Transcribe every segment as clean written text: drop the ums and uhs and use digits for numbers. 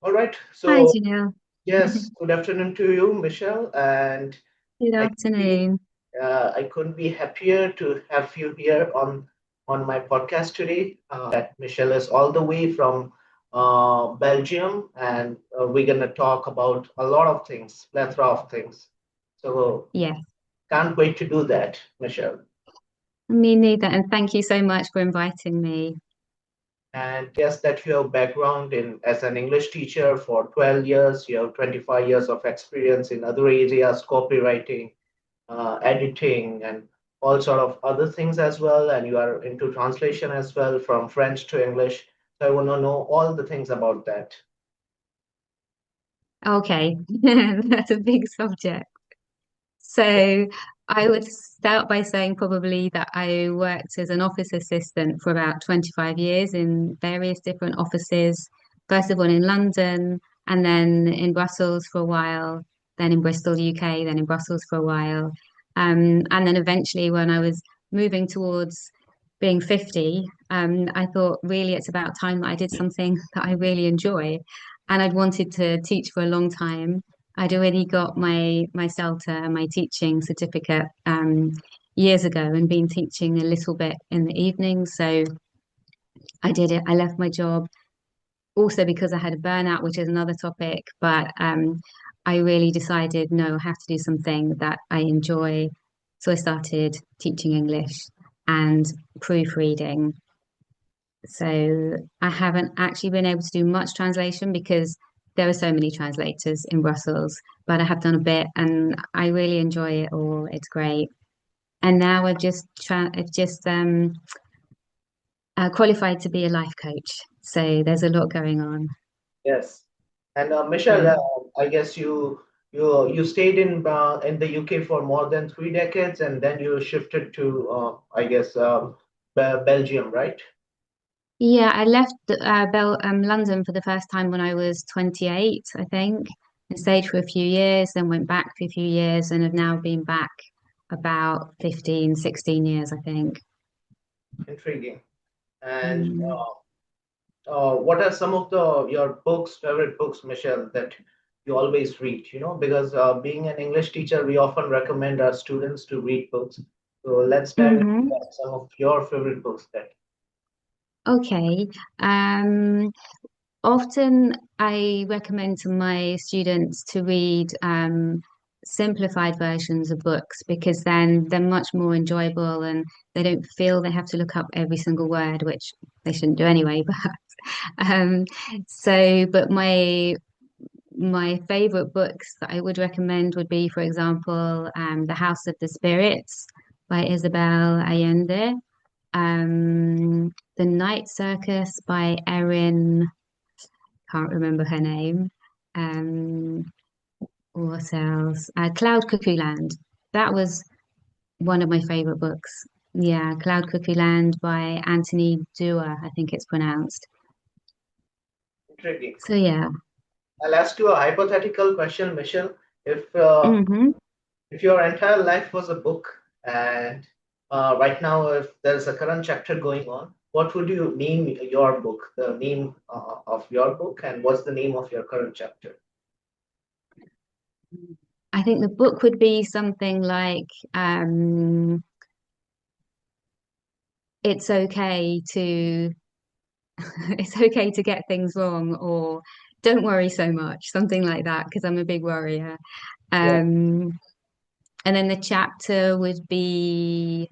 All right. Hi, So, Janelle. yes, good afternoon to you, Michelle. And Good I afternoon. I couldn't be happier to have you here on my podcast today. That Michelle is all the way from Belgium, and we're gonna talk about a lot of things, plethora of things. So, Yes, can't wait to do that, Michelle. me neither. And thank you so much for inviting me. And yes, that you have background in as an English teacher for 12 years. You have 25 years of experience in other areas, copywriting, editing, and all sort of other things as well. And you are into translation as well from French to English. So I want to know all the things about that. Okay, that's a big subject. So I would start by saying probably that I worked as an office assistant for about 25 years in various different offices, first of all in London, and then in Brussels for a while, then in Bristol, UK, then in Brussels for a while. And then eventually, when I was moving towards being 50, I thought really it's about time that I did something that I really enjoy. And I'd wanted to teach for a long time. I'd already got my CELTA, my teaching certificate, years ago, and been teaching a little bit in the evening. So I did it. I left my job also because I had a burnout, which is another topic. But I really decided, no, I have to do something that I enjoy. So I started teaching English and proofreading. So I haven't actually been able to do much translation because there are so many translators in Brussels, but I have done a bit and I really enjoy it all. It's great. And now I've just qualified to be a life coach. So there's a lot going on. Yes. And Michelle, Yeah. I guess you stayed in the UK for more than 3 decades, and then you shifted to I guess Belgium, right? Yeah, I left London for the first time when I was 28, I think, and stayed for a few years, then went back for a few years and have now been back about 15, 16 years, I think. Intriguing. And Mm. what are some of the your books, favorite books, Michelle, that you always read? Because being an English teacher, we often recommend our students to read books. So let's dive into Hmm. that, some of your favorite books that. Okay. Um, Often I recommend to my students to read simplified versions of books because then they're much more enjoyable and they don't feel they have to look up every single word, which they shouldn't do anyway. But but my favorite books that I would recommend would be, for example, The House of the Spirits by Isabel Allende, The Night Circus by Erin, can't remember her name. Um, what else? Cloud Cuckoo Land. That was one of my favorite books. Yeah, Cloud Cuckoo Land by Anthony Dewar, I think it's pronounced. Intriguing. So yeah. I'll ask you a hypothetical question, Michelle. If uh, Hmm. if your entire life was a book, and right now, if there's a current chapter going on, what would you name your book? The name of your book, and what's the name of your current chapter? I think the book would be something like it's okay to it's okay to get things wrong or don't worry so much, something like that, because I'm a big worrier. Yeah, Um, and then the chapter would be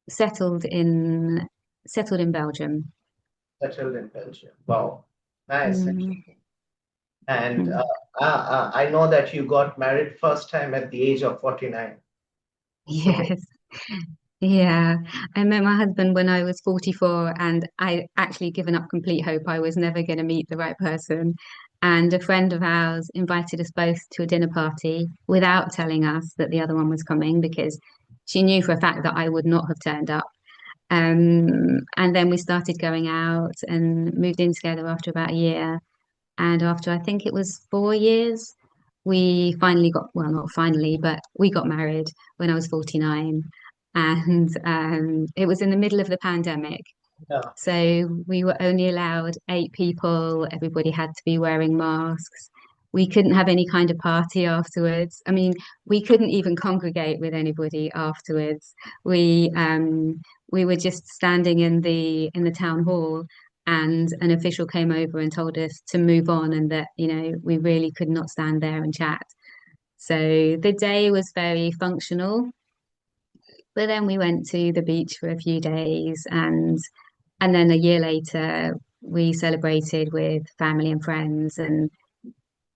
settled in settled in Belgium. settled in Belgium. Wow, nice. Mm. And I know that you got married first time at the age of 49. So Yes. Yeah. I met my husband when I was 44 and I actually given up complete hope I was never going to meet the right person. And a friend of ours invited us both to a dinner party without telling us that the other one was coming because she knew for a fact that I would not have turned up. And then we started going out and moved in together after about a year. And after I think it was 4 years, we finally got, well, not finally, but we got married when I was 49. and it was in the middle of the pandemic. Yeah. So we were only allowed 8 people. Everybody had to be wearing masks. We couldn't have any kind of party afterwards. I mean, we couldn't even congregate with anybody afterwards. We were just standing in the town hall, and an official came over and told us to move on, and that, we really could not stand there and chat. So the day was very functional, but then we went to the beach for a few days, and then a year later we celebrated with family and friends and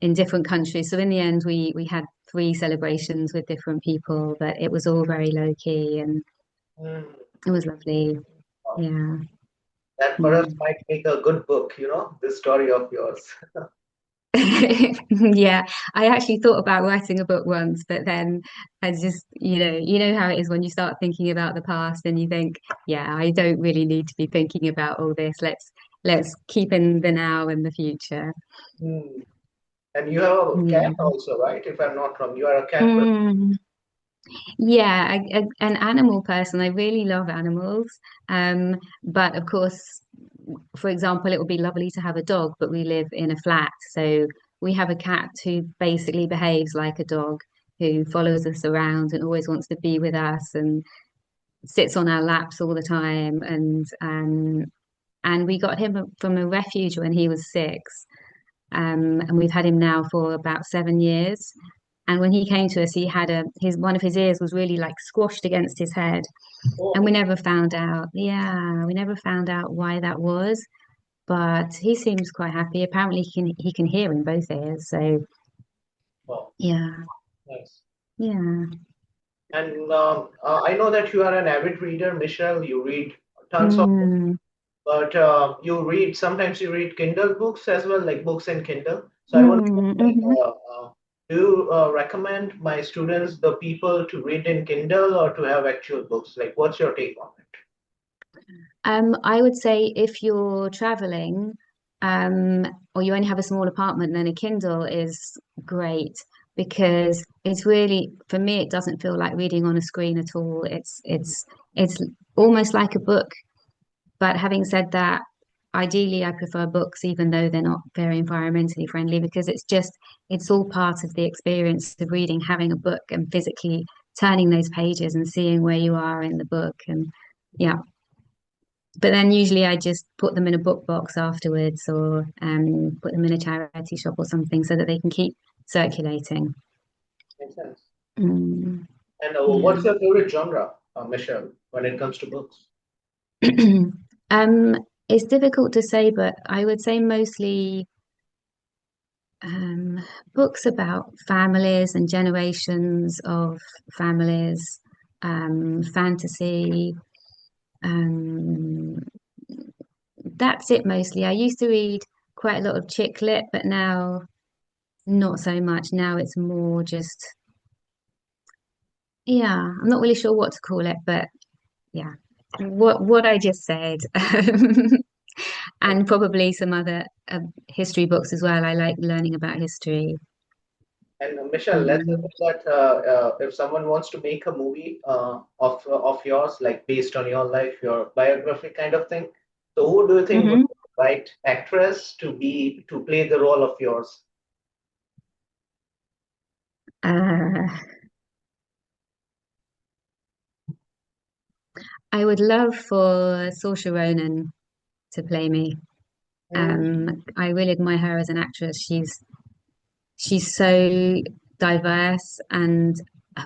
in different countries. So in the end we had 3 celebrations with different people, but it was all very low key and Mm. it was lovely. Wow. Yeah. That perhaps Mm. might make a good book, this story of yours. Yeah, I actually thought about writing a book once, but then I just, how it is when you start thinking about the past and you think, yeah, I don't really need to be thinking about all this. Let's keep in the now and the future. Mm. And you have a cat Yeah. also, right? If I'm not wrong, you are a cat person. Mm, yeah, an animal person. I really love animals. But of course, for example, it would be lovely to have a dog, but we live in a flat. So we have a cat who basically behaves like a dog, who follows us around and always wants to be with us and sits on our laps all the time. And we got him from a refuge when he was 6. And we've had him now for about 7 years. And when he came to us, he had his one of his ears was really like squashed against his head, and we Oh, never found out. Yeah, we never found out why that was. But he seems quite happy. Apparently, he can hear in both ears. So wow, yeah, nice. yeah. And I know that you are an avid reader, Michelle. You read tons of books, Mm, but sometimes you read Kindle books as well, like books in Kindle. So I want to know, like, mhm. do you recommend my students, the people, to read in Kindle or to have actual books? Like, what's your take on it? I would say if you're traveling, or you only have a small apartment, then a Kindle is great because it's really, for me, it doesn't feel like reading on a screen at all. It's almost like a book. But having said that, ideally, I prefer books, even though they're not very environmentally friendly, because it's all part of the experience of reading, having a book and physically turning those pages and seeing where you are in the book. And yeah, but then usually I just put them in a book box afterwards, or put them in a charity shop or something so that they can keep circulating. Makes sense. Mm, And yeah. what's your favorite genre, Michelle, when it comes to books? Um, it's difficult to say, but I would say mostly um, books about families and generations of families, fantasy. Um, that's it mostly. I used to read quite a lot of chick lit, but now not so much. Now it's more just, yeah, I'm not really sure what to call it, but yeah, what I just said. And probably some other history books as well. I like learning about history. And Michelle, let's Mm. assume that if someone wants to make a movie of yours, like based on your life, your biography kind of thing, so who do you think would Hmm. be the right actress to play the role of yours? Uh, I would love for Saoirse Ronan to play me. Hmm. I really admire her as an actress. She's so diverse, and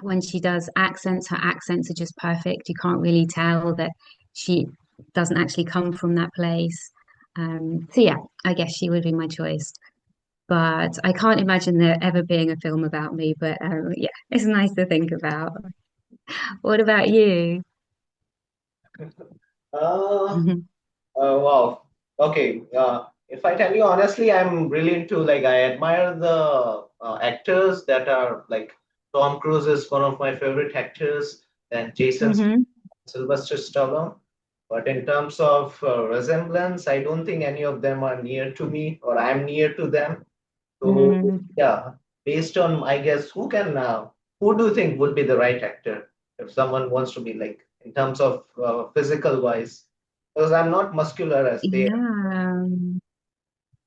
when she does accents, her accents are just perfect. You can't really tell that she doesn't actually come from that place. So yeah, I guess she would be my choice. But I can't imagine there ever being a film about me. But yeah, it's nice to think about. What about you? Uh, wow. Okay. If I tell you honestly, I'm really into like I admire the actors that are like Tom Cruise is one of my favorite actors, and Jason Hmm. Sylvester Stallone. But in terms of resemblance, I don't think any of them are near to me or I'm near to them. So Mm. yeah, based on I guess who do you think would be the right actor? if someone wants to be like in terms of physical wise, because I'm not muscular as they are. Yeah.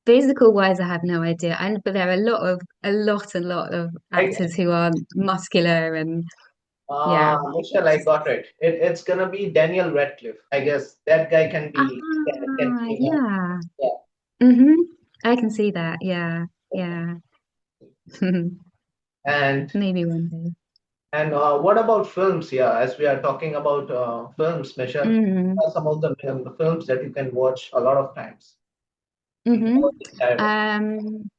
Physical wise, I have no idea. And but there are a lot of I, actors who are muscular and yeah. Michelle, I got it. It's gonna be Daniel Radcliffe. I guess that guy can Ah, be yeah. yeah. Mm-hmm. I can see that. Yeah. Yeah. And Maybe one day. what about films? Yeah, as we are talking about films, Michelle, Mm-hmm. what are some of the films that you can watch a lot of times and Mm-hmm. never get tired of? Um,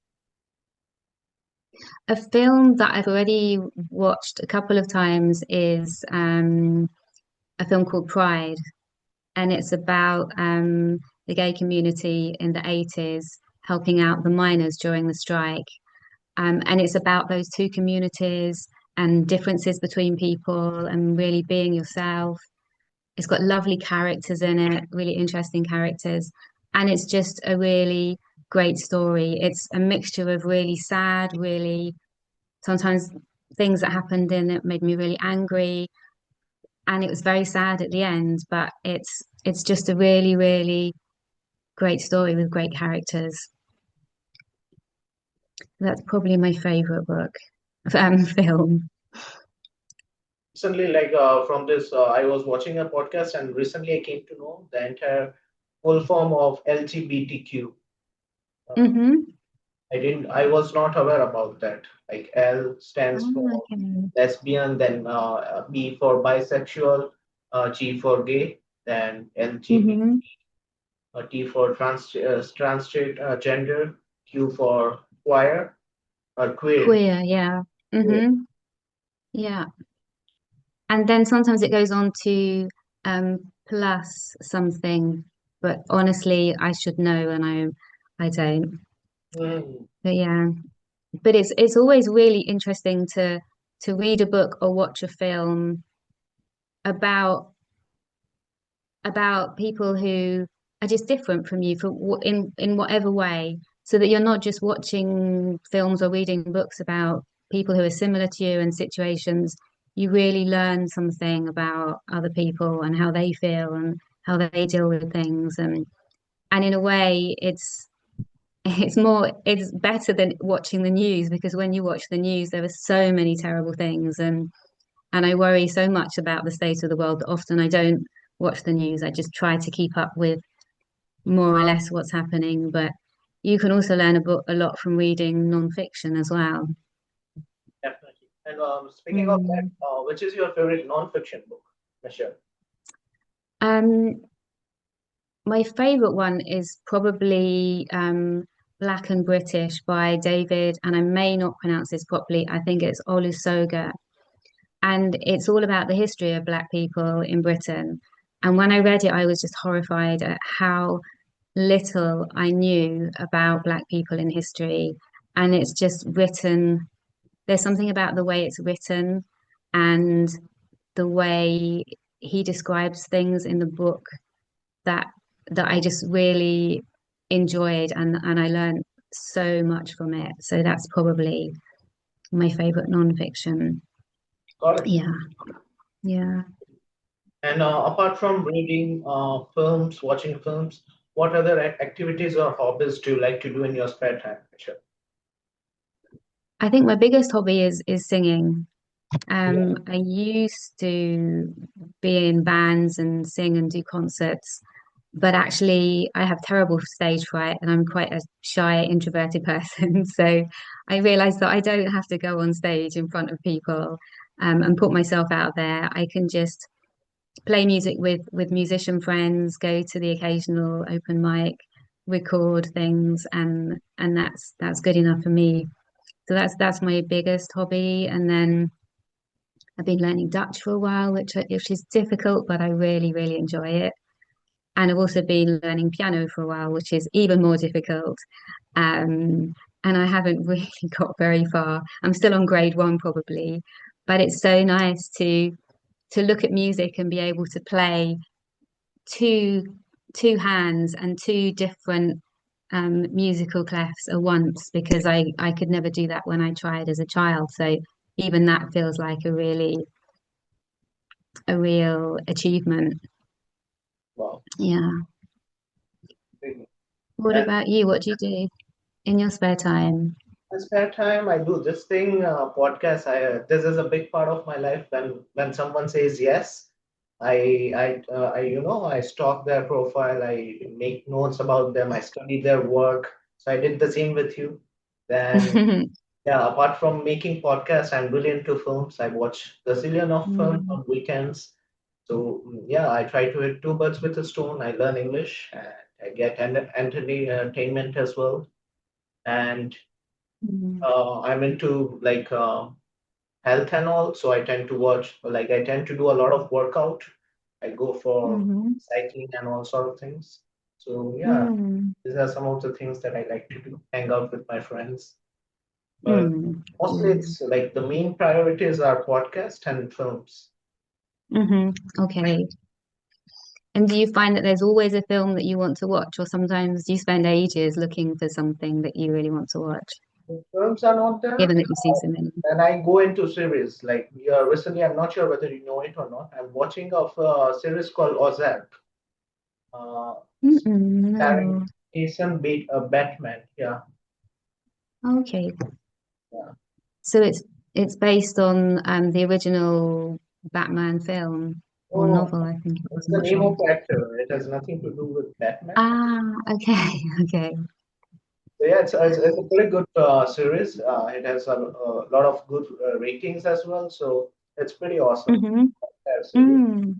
a film that I've already watched a couple of times is a film called Pride, and it's about the gay community in the 80s helping out the miners during the strike. And it's about those two communities and differences between people and really being yourself. It's got lovely characters in it, really interesting characters. And it's just a really great story. It's a mixture of really sad, really sometimes things that happened in it made me really angry. And it was very sad at the end, but it's just a really, really great story with great characters. That's probably my favorite book, film. Recently, like from this, I was watching a podcast, and recently I came to know the entire full form of LGBTQ. Uh, Mm-hmm. I was not aware about that. Like L stands Oh, for okay. lesbian, then B for bisexual, G for gay, then LGBT, Mm-hmm. T for gender, Q for queer or queer. Queer, yeah. Queer. Mm-hmm. Yeah. And then sometimes it goes on to plus something, but honestly, I should know and I don't. Mm, But yeah. But it's always really interesting to read a book or watch a film about people who are just different from you in whatever way, so that you're not just watching films or reading books about people who are similar to you and situations. You really learn something about other people and how they feel and how they deal with things, and in a way, it's better than watching the news, because when you watch the news, there are so many terrible things, and I worry so much about the state of the world that often I don't watch the news. I just try to keep up with more or less what's happening. But you can also learn a lot from reading non-fiction as well. definitely. And speaking of that, Mm. which is your favorite non-fiction book, Michelle? Um, my favorite one is probably Black and British by David, and I may not pronounce this properly. I think it's Olusoga, and it's all about the history of Black people in Britain. And when I read it, I was just horrified at how little I knew about Black people in history. And it's just written, there's something about the way it's written and the way he describes things in the book that I just really enjoyed, and I learned so much from it. So that's probably my favorite nonfiction. Got it. Yeah, yeah. And apart from reading films, watching films, what other activities or hobbies do you like to do in your spare time, Michelle? I think my biggest hobby is singing. Yeah. I used to be in bands and sing and do concerts, but actually I have terrible stage fright and I'm quite a shy, introverted person. So I realized that I don't have to go on stage in front of people and put myself out there. I can just play music with musician friends, go to the occasional open mic, record things, and that's good enough for me. So that's my biggest hobby. And then I've been learning Dutch for a while, which is difficult, but I really, really enjoy it. And I've also been learning piano for a while, which is even more difficult. Um, and I haven't really got very far. I'm still on grade one probably, but it's so nice to look at music and be able to play two two hands and two different musical clefs at once, because I could never do that when I tried as a child. So even that feels like a really a real achievement. Wow. Yeah. What And about you? What do you do in your spare time? in spare time, I do this thing, podcast. This is a big part of my life. When someone says yes, I stalk their profile. I make notes about them. I study their work. So I did the same with you. Then yeah, apart from making podcasts, I'm really into films. I watch a zillion of films Mm, on weekends. So yeah, I try to hit two birds with a stone. I learn English and I get entertainment as well. And mm, I'm into like health and all, so I tend to do a lot of workout. I go for mhm, cycling and all sort of things. So yeah, mm, these are some of the things that I like to do. Hang out with my friends. But mm, mostly mm, it's like the main priorities are podcast and films. mhm. Okay. And do you find that there's always a film that you want to watch, or sometimes do you spend ages looking for something that you really want to watch, If films are not there, given that you've seen so many? then I go into series. Like recently, I'm not sure whether you know it or not. I'm watching of a series called Ozark, uh, Mm-mm, starring no. Batman. Yeah, Okay. yeah. So it's based on the original Batman film or Oh, novel, I think it was. it's I'm the not name sure. of the actor. It has nothing to do with Batman. Ah, okay, okay. So yeah, it's a pretty good series. It has a lot of good ratings as well. So it's pretty awesome Mm-hmm. series. Mm,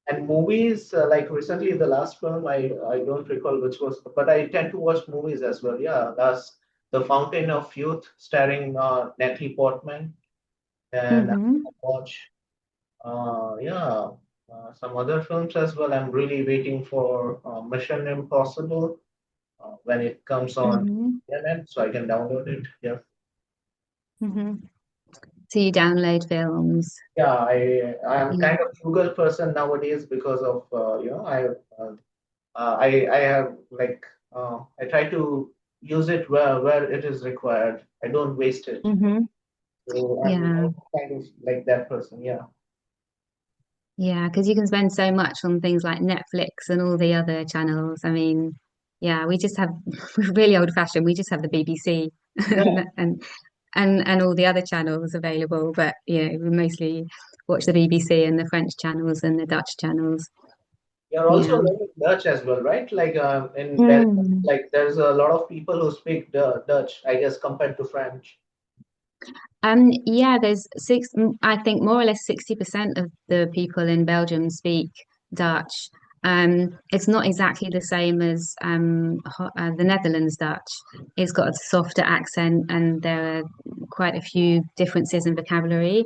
And movies, like recently, the last film, I don't recall which was, but I tend to watch movies as well. Yeah, that's The Fountain of Youth, starring Natalie Portman, and I mm-hmm. watch, some other films as well. I'm really waiting for Mission Impossible when it comes on Mm-hmm. internet, so I can download it. Yeah, Mm-hmm. So you download films. yeah, I am Yeah. kind of Google person nowadays because of uh, I have like I try to use it where it is required. I don't waste it. Mm-hmm. So I'm Yeah. kind of like that person. Yeah. Yeah, because you can spend so much on things like Netflix and all the other channels. I mean, yeah, we just have we're really old fashioned. We just have the BBC Yeah. and and all the other channels available, but we mostly watch the BBC and the French channels and the Dutch channels. You're also Yeah. learning Dutch as well, right? Like in Belgium, Mm. like there's a lot of people who speak Dutch, I guess, compared to French. Yeah, I think more or less 60% of the people in Belgium speak Dutch. It's not exactly the same as the Netherlands Dutch. It's got a softer accent and there are quite a few differences in vocabulary.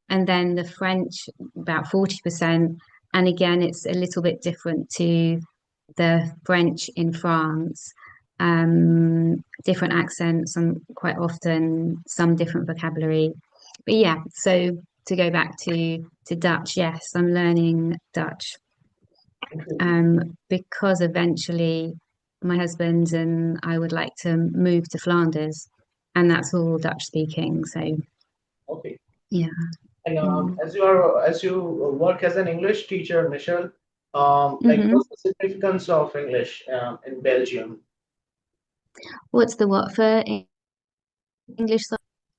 And then the French, about 40%. And again, it's a little bit different to the French in France. Different accents and quite often some different vocabulary. But yeah, so to go back to Dutch, yes, I'm learning Dutch Interesting. because eventually my husband and I would like to move to Flanders, and that's all Dutch speaking. So Okay. yeah, And yeah. as you work as an English teacher, Michelle, like Hmm. what's the significance of English in Belgium? What's the what for English?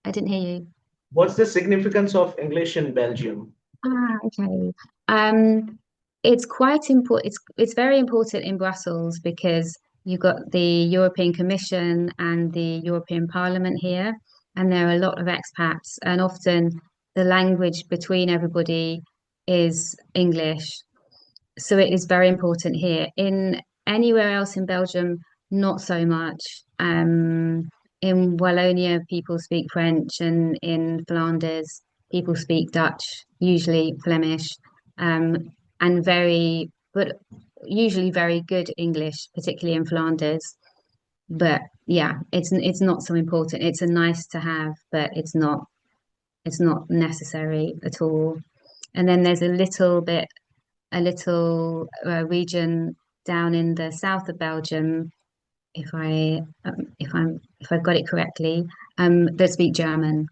I didn't hear you. What's the significance of English in Belgium? Ah, okay. Um, it's quite important. It's very important in Brussels because you've got the European Commission and the European Parliament here, and there are a lot of expats, and often the language between everybody is English. So it is very important here. In anywhere else in Belgium, not so much. In Wallonia, people speak French, and in Flanders, people speak Dutch, usually Flemish, um, and but usually very good English, particularly in Flanders. But yeah, it's not so important. It's a nice to have, but it's not necessary at all. And then there's a little region down in the south of Belgium, if I've got it correctly, that speak German.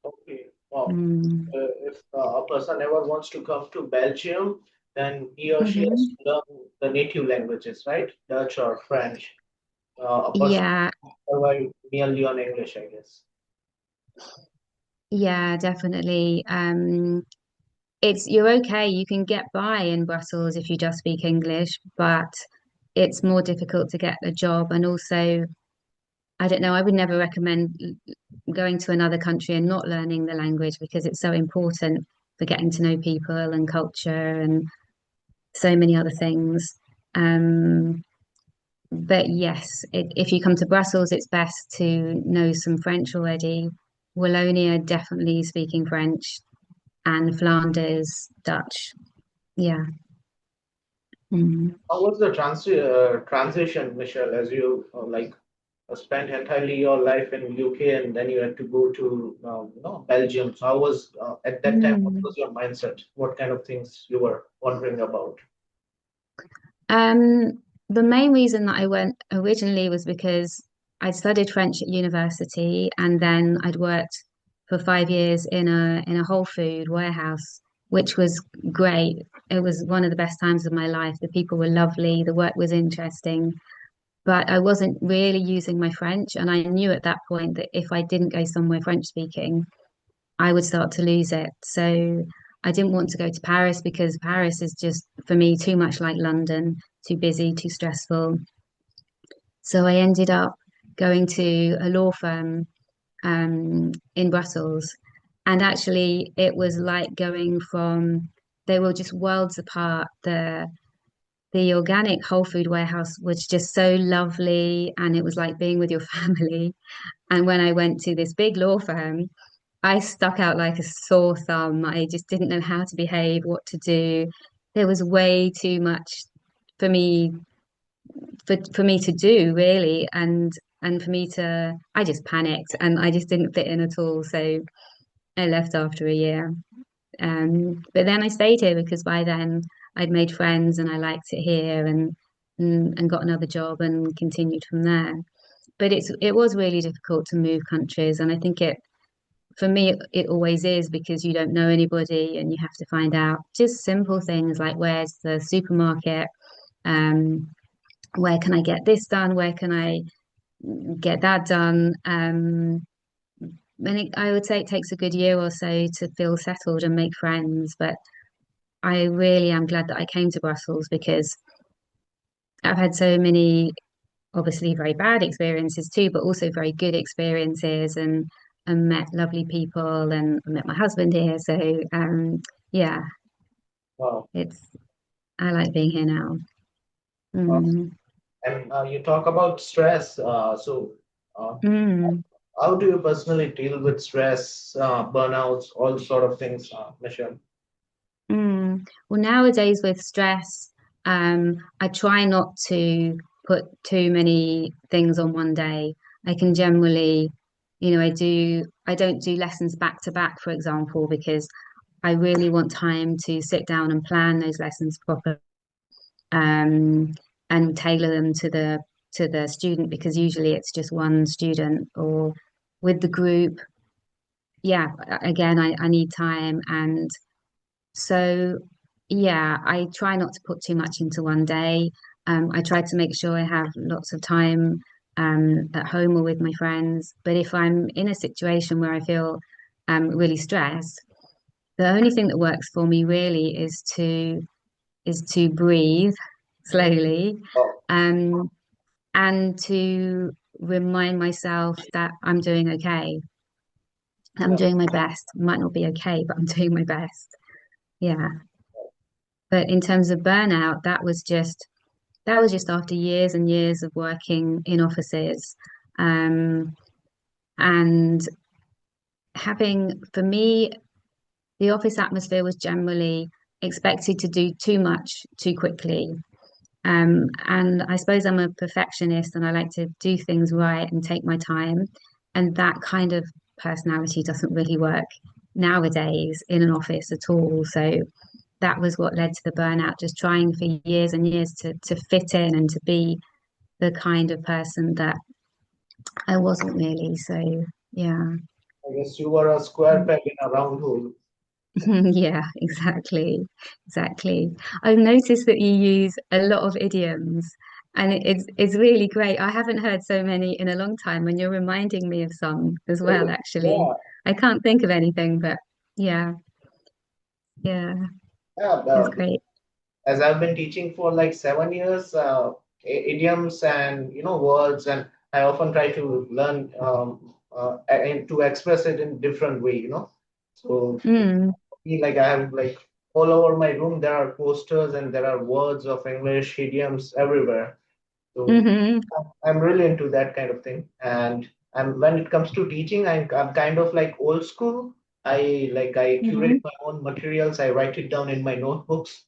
Okay. Wow. Mm. If a person ever wants to come to Belgium, then he or she has Hmm. to learn the native languages, right? Dutch or French. A person Yeah, survive merely on English, I guess. yeah, definitely. It's you're okay. You can get by in Brussels if you just speak English, but it's more difficult to get a job. And also, I don't know, I would never recommend going to another country and not learning the language because it's so important for getting to know people and culture and so many other things. Um, but yes, if you come to Brussels, it's best to know some French already. Wallonia, definitely speaking French, and Flanders, Dutch. Yeah. Mm. How was the transition, Michelle, as you spent entirely your life in UK and then you had to go to Belgium. So how was at that time? What Mm. was your mindset? What kind of things you were wondering about? Um, the main reason that I went originally was because I'd studied French at university and then I'd worked for 5 years in a whole food warehouse, which was great. It was one of the best times of my life. The people were lovely, the work was interesting, but I wasn't really using my French. And I knew at that point that if I didn't go somewhere French speaking, I would start to lose it. So I didn't want to go to Paris because Paris is just, for me, too much like London, too busy, too stressful. So I ended up going to a law firm in Brussels. And actually, it was like going from, they were just worlds apart. The organic whole food warehouse was just so lovely, and it was like being with your family. And when I went to this big law firm, I stuck out like a sore thumb. I just didn't know how to behave, what to do. There was way too much for me for me to do, really, and for me to I just panicked and I just didn't fit in at all. So I left after a year. But then I stayed here because by then I'd made friends and I liked it here and got another job and continued from there. But it was really difficult to move countries, and I think it for me, it always is because you don't know anybody and you have to find out just simple things like where's the supermarket, um, where can I get this done, where can I get that done. I would say it takes a good year or so to feel settled and make friends, but I really am glad that I came to Brussels because I've had so many obviously very bad experiences too, but also very good experiences and met lovely people and I met my husband here. So yeah, Wow. it's I like being here now. Mm. And you talk about stress. Uh, Mm. how do you personally deal with stress, burnouts, all sort of things, Michelle? Mm. Well, nowadays with stress, I try not to put too many things on one day. I can generally, I don't do lessons back to back, for example, because I really want time to sit down and plan those lessons properly, um, and tailor them to the student because usually it's just one student or with the group. Yeah, again, I need time. And so, yeah, I try not to put too much into one day. I try to make sure I have lots of time at home or with my friends. But if I'm in a situation where I feel really stressed, the only thing that works for me really is to breathe slowly, Oh, um, and to remind myself that I'm doing okay. I'm yeah. doing my best. Might not be okay, but I'm doing my best. Yeah. But in terms of burnout, that was just after years and years of working in offices, um, and having for me the office atmosphere was generally expected to do too much too quickly. And I suppose I'm a perfectionist and I like to do things right and take my time. And that kind of personality doesn't really work nowadays in an office at all. So that was what led to the burnout, just trying for years and years to fit in and to be the kind of person that I wasn't really. So, yeah. I guess you were a square peg in a round hole. Yeah, exactly. I've noticed that you use a lot of idioms, and it's really great. I haven't heard so many in a long time, and you're reminding me of some as well, Really? actually. Yeah, I can't think of anything, but yeah, yeah, yeah. it's great. As I've been teaching for like 7 years, idioms and words, and I often try to learn and to express it in different way. So Mm, like I have like all over my room there are posters and there are words of English idioms everywhere. So hmm I'm really into that kind of thing. And when it comes to teaching, I'm kind of like old school. I curate hmm my own materials. I write it down in my notebooks.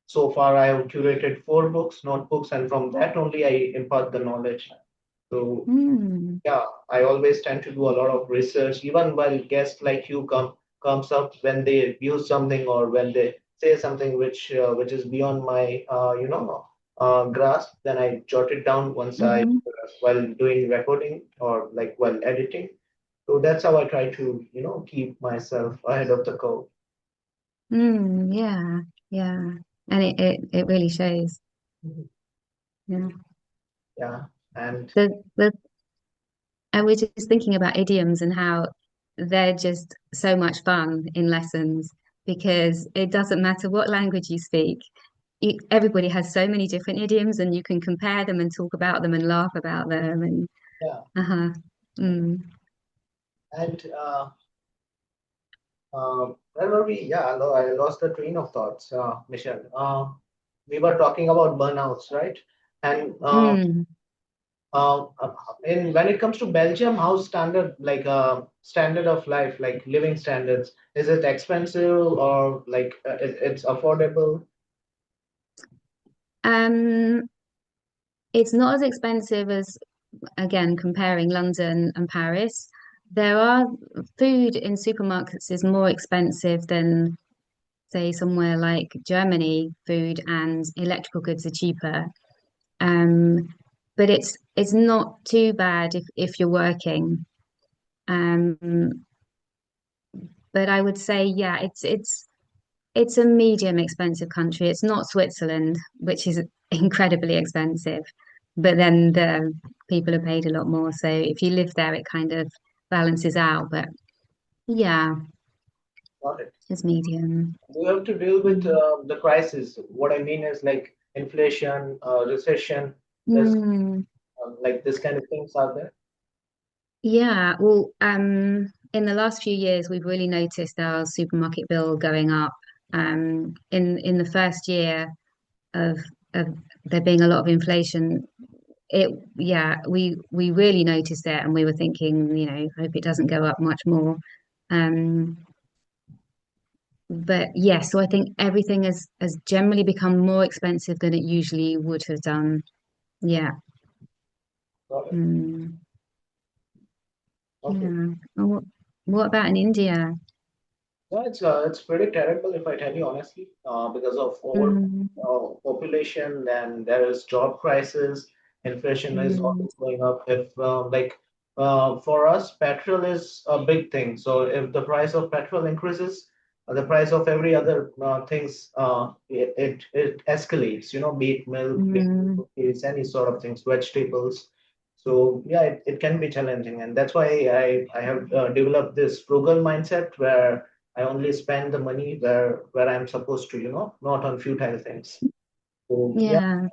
So far, I have curated 4 notebooks, and from that only I impart the knowledge. So mm, yeah, I always tend to do a lot of research, even while guests like you comes up when they use something or when they say something which is beyond my grasp. Then I jot it down once I hmm while doing recording or like while editing. So that's how I try to keep myself ahead of the curve. yeah, yeah. And it really shows. Mhm. Yeah. Yeah, and The And we're just thinking about idioms and how they're just so much fun in lessons because it doesn't matter what language you speak. Everybody has so many different idioms, and you can compare them and talk about them and laugh about them. And yeah, uh-huh. Mm. and where were we? Yeah, I lost the train of thoughts, Michelle. We were talking about burnouts, right? And Mm. uh, uh, in when it comes to Belgium, how standard like standard of life, like living standards, is it expensive or like it's affordable? Um, it's not as expensive as, again, comparing London and Paris. There are food in supermarkets is more expensive than, say, somewhere like Germany. Food and electrical goods are cheaper. Um, but it's not too bad if you're working. Um, but I would say, yeah, it's a medium expensive country. It's not Switzerland, which is incredibly expensive. But then the people are paid a lot more. So if you live there, it kind of balances out. But yeah, Got it. it's medium. We have to deal with Mm. the crisis. What I mean is like inflation, recession. There's Mm. like this kind of things are there. Yeah, well, in the last few years, we've really noticed our supermarket bill going up. In the first year of of there being a lot of inflation, yeah, we really noticed it, and we were thinking, hope it doesn't go up much more. Um, but yeah, so I think everything has generally become more expensive than it usually would have done. Yeah. Got it. Mm, Okay. yeah. And what about in India? No, it's pretty terrible if I tell you honestly, because of over Mm, population. Then there is job crisis, inflation is mm, always going up. If like for us, petrol is a big thing. So if the price of petrol increases, the price of every other things it escalates. Be it milk, be mm. it any sort of things, vegetables. So yeah, it can be challenging, and that's why I have developed this frugal mindset where I only spend the money where I'm supposed to, not on futile things. So yeah, Yeah.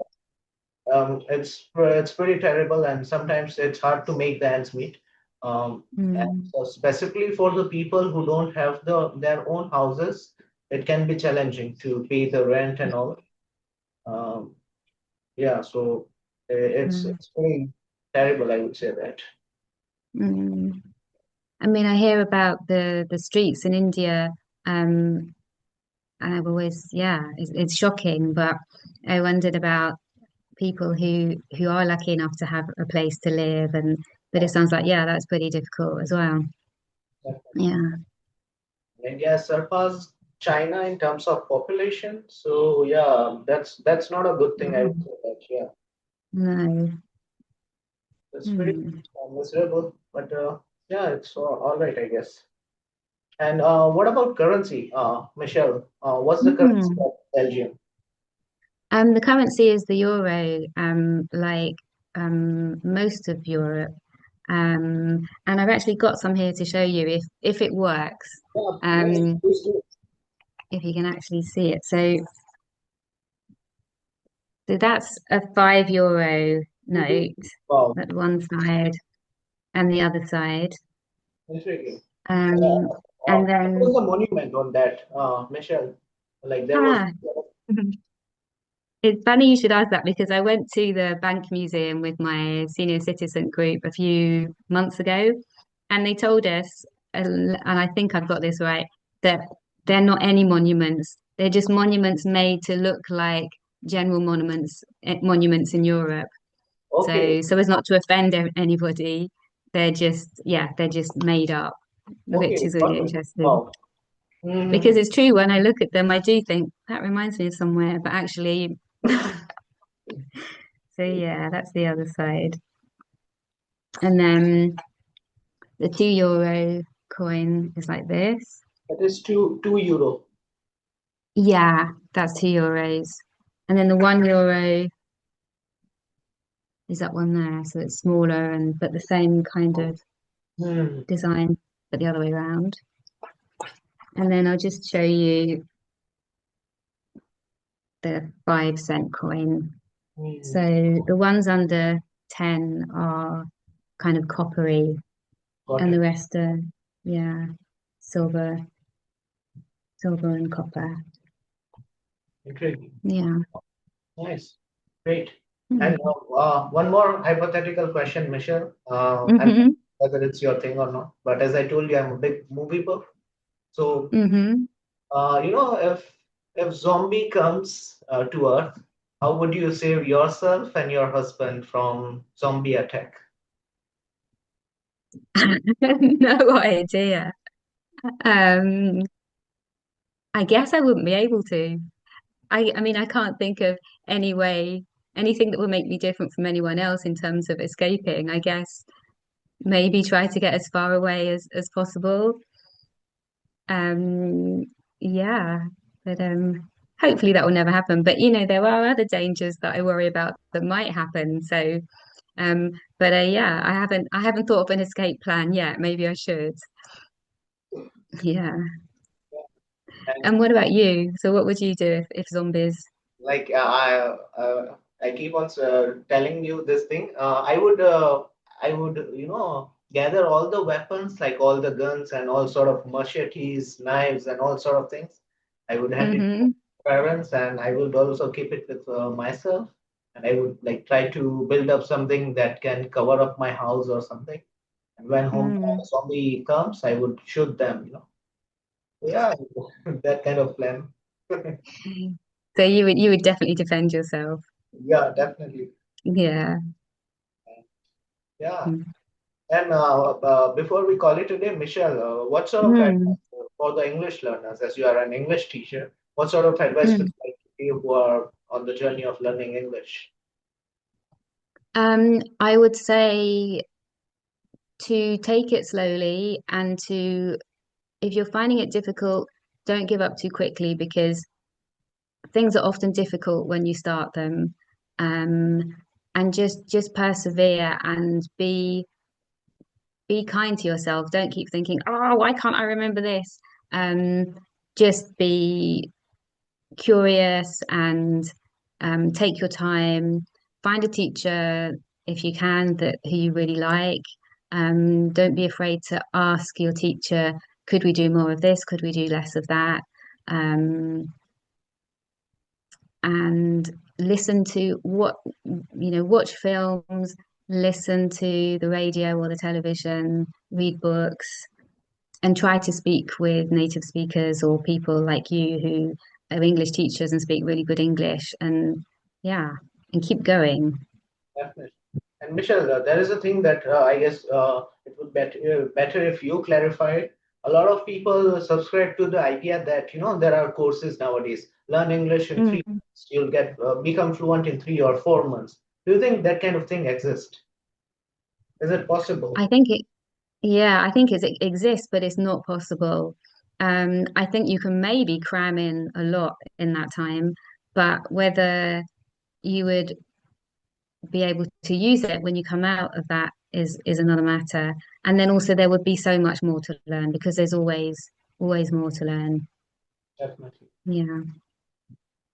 it's pretty terrible, and sometimes it's hard to make the ends meet. And Mm, so specifically for the people who don't have their own houses, it can be challenging to pay the rent and all. Um, yeah, so mm, it's pretty terrible, I would say that. mm. I mean, I hear about the streets in India, um, and I've always, yeah, it's shocking, but I wondered about people who are lucky enough to have a place to live, and but it sounds like, yeah, that's pretty difficult as well. Yeah. India surpassed China in terms of population. So yeah, that's not a good thing. I Wow. would say that. Yeah, No. that's pretty Hmm. miserable. But Yeah, it's all right, I guess. And what about currency, Michelle? What's the currency Hmm. of Belgium? The currency is the euro, like most of Europe. And I've actually got some here to show you if it works. Yeah, nice. Um, Please do. if you can actually see it. So that's a €5 Mhm. note Wow, at one side and the other side. intriguing. Um, and What was then the monument on that, Michelle? Like there was. ah, it's funny you should ask that because I went to the Bank Museum with my senior citizen group a few months ago, and they told us, and I think I've got this right, that they're not any monuments. They're just monuments made to look like general monuments in Europe. Okay, So as not to offend anybody, they're just made up, okay, which is really got it. interesting. Wow. Hmm. Because it's true, when I look at them, I do think that reminds me of somewhere, but actually, so yeah, that's the other side. And then the €2 coin is like this. That is two euro. Yeah, that's €2. And then the €1 is that one there. So it's smaller and but the same kind of Hmm. design, but the other way around. And then I'll just show you the 5 cent coin. Hmm. So the ones under 10 are kind of coppery, Got and the it. rest are, yeah, silver, silver and copper. Intriguing. Yeah. Nice. Great. And Mm. one more hypothetical question, Michelle. I'm not Mm-hmm. sure whether it's your thing or not, but as I told you, I'm a big movie buff. So, Mm-hmm. if zombie comes to Earth, how would you save yourself and your husband from zombie attack? No idea. Um, I guess I wouldn't be able to. I mean, I can't think of any way, anything that would make me different from anyone else in terms of escaping. I guess maybe try to get as far away as possible. Um, yeah, but hopefully that will never happen. But there are other dangers that I worry about that might happen. So, but yeah, I haven't thought of an escape plan yet. Maybe I should. Yeah. And And what about you? So what would you do if zombies? like I keep on telling you this thing. I would gather all the weapons, like all the guns and all sort of machetes, knives, and all sort of things. I would hand it to Mm-hmm. my parents, and I would also keep it with myself. And I would like try to build up something that can cover up my house or something. And when home Mm. zombie comes, I would shoot them. Yeah, that kind of plan. So you would definitely defend yourself. Yeah, definitely. Yeah. Yeah. Mm. And before we call it a day, Michelle, what sort of Mm. advice for the English learners, as you are an English teacher, what sort of advice would Mm. you like to give who are on the journey of learning English? I would say to take it slowly and to, if you're finding it difficult, don't give up too quickly because things are often difficult when you start them. Um, and just persevere and be kind to yourself. Don't keep thinking, oh, why can't I remember this? Um, just be curious and take your time. Find a teacher if you can that who you really like. Don't be afraid to ask your teacher, could we do more of this? Could we do less of that? Um, and listen to watch films, listen to the radio or the television, read books, and try to speak with native speakers or people like you who are English teachers and speak really good English. And yeah, and keep going. Definitely. And Michelle, there is a thing that I guess it would better if you clarified. A lot of people subscribe to the idea that there are courses nowadays. Learn English in three Mm. months. You'll get become fluent in 3 or 4 months. Do you think that kind of thing exists? Is it possible? I think it. Yeah, I think it exists, but it's not possible. I think you can maybe cram in a lot in that time, but whether you would be able to use it when you come out of that is another matter. And then also there would be so much more to learn because there's always more to learn. Definitely. Yeah.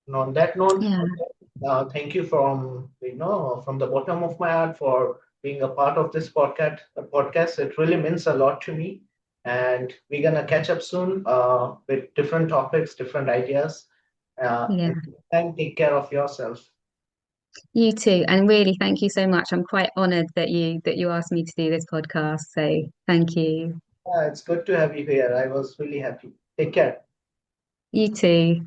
And on that note, Yeah. thank you from the bottom of my heart for being a part of this podcast. It really means a lot to me. And we're gonna catch up soon with different topics, different ideas. Yeah. And take care of yourself. You too. And really thank you so much. I'm quite honored that you asked me to do this podcast. So thank you. It's good to have you here. I was really happy. Take care. You too.